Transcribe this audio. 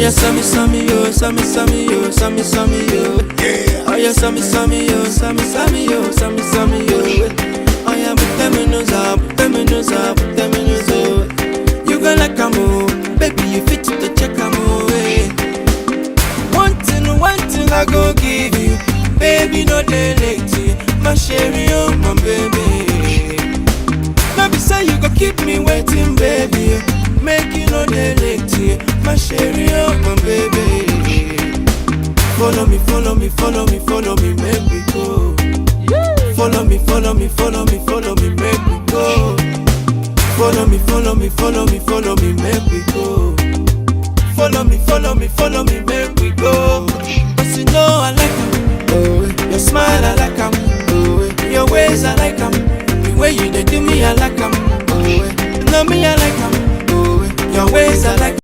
yeah, Sammy, yo, Sammy, yo, Sammy, yo. Yeah. Oh yeah, Sammy, yo, Sammy, yo, Sammy, yo. Oh yeah, put them in nose up, put them in nose up, put them in nose up. You go like a move, baby, you fit to check a move. One thing I go give you, baby, no dey late. My sherry, oh my baby. Now be say you go keep me waiting, baby. Make you no dey late. My sherry, oh my baby. Follow me, follow me, follow me, follow me, make we go. Follow me, follow me, follow me, follow me, make we go. Follow me, follow me, follow me, follow me, make we go. Follow me, follow me, follow me.